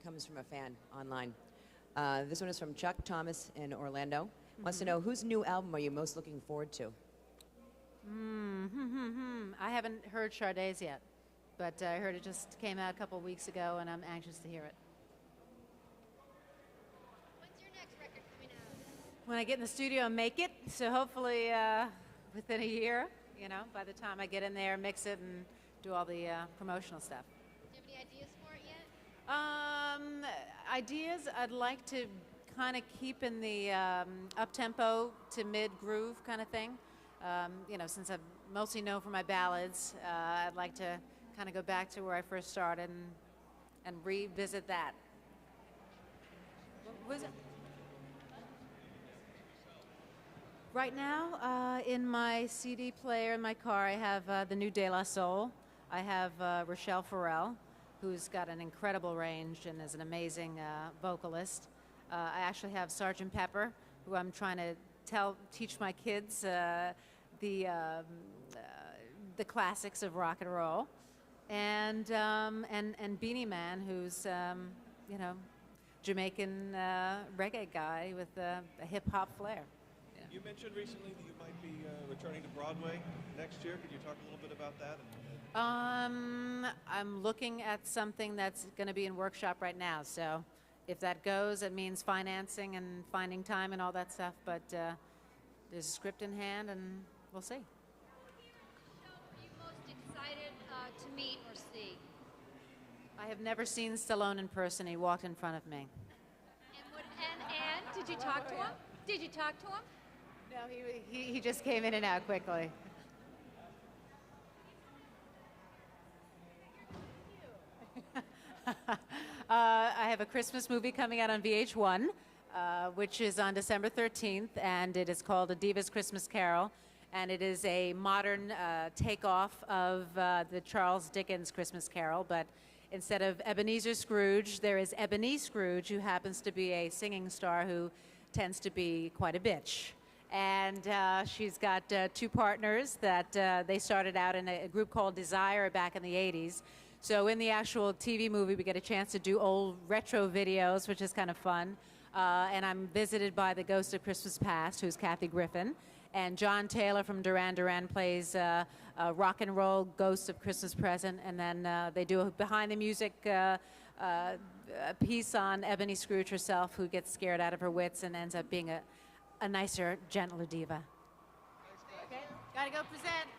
comes from a fan online. This one is from Chuck Thomas in Orlando. Wants to know, whose new album are you most looking forward to? I haven't heard Sade's yet, but I heard it just came out a couple weeks ago, and I'm anxious to hear it. When's your next record coming out? When I get in the studio and make it, so hopefully within a year, you know, by the time I get in there, mix it, and do all the promotional stuff. Do you have any ideas for it yet? Ideas, I'd like to kind of keep in the up-tempo to mid-groove kind of thing. You know, since I'm mostly known for my ballads, I'd like to kind of go back to where I first started and revisit that. What was it? Right now, in my CD player in my car, I have the new De La Soul. I have Rochelle Farrell, who's got an incredible range and is an amazing vocalist. I actually have Sgt. Pepper, who I'm trying to teach my kids the classics of rock and roll, and Beanie Man, who's you know, Jamaican reggae guy with a hip hop flair. Yeah. You mentioned recently that you might be returning to Broadway next year. Could you talk a little bit about that? I'm looking at something that's going to be in workshop right now. So if that goes, it means financing and finding time and all that stuff. But there's a script in hand, and we'll see. Who are you most excited to meet or see? I have never seen Stallone in person. He walked in front of me. And did you talk to him? Did you talk to him? No, he just came in and out quickly. I have a Christmas movie coming out on VH1, which is on December 13th, and it is called A Diva's Christmas Carol, and it is a modern takeoff of the Charles Dickens Christmas Carol, but instead of Ebenezer Scrooge, there is Ebony Scrooge, who happens to be a singing star who tends to be quite a bitch. And she's got two partners that they started out in a group called Desire back in the 80s. So in the actual TV movie, we get a chance to do old retro videos, which is kind of fun. And I'm visited by the ghost of Christmas Past, who's Kathy Griffin. And John Taylor from Duran Duran plays a rock and roll ghost of Christmas Present. And then they do a behind the music a piece on Ebony Scrooge herself, who gets scared out of her wits and ends up being a nicer, gentler diva. Okay, gotta go present.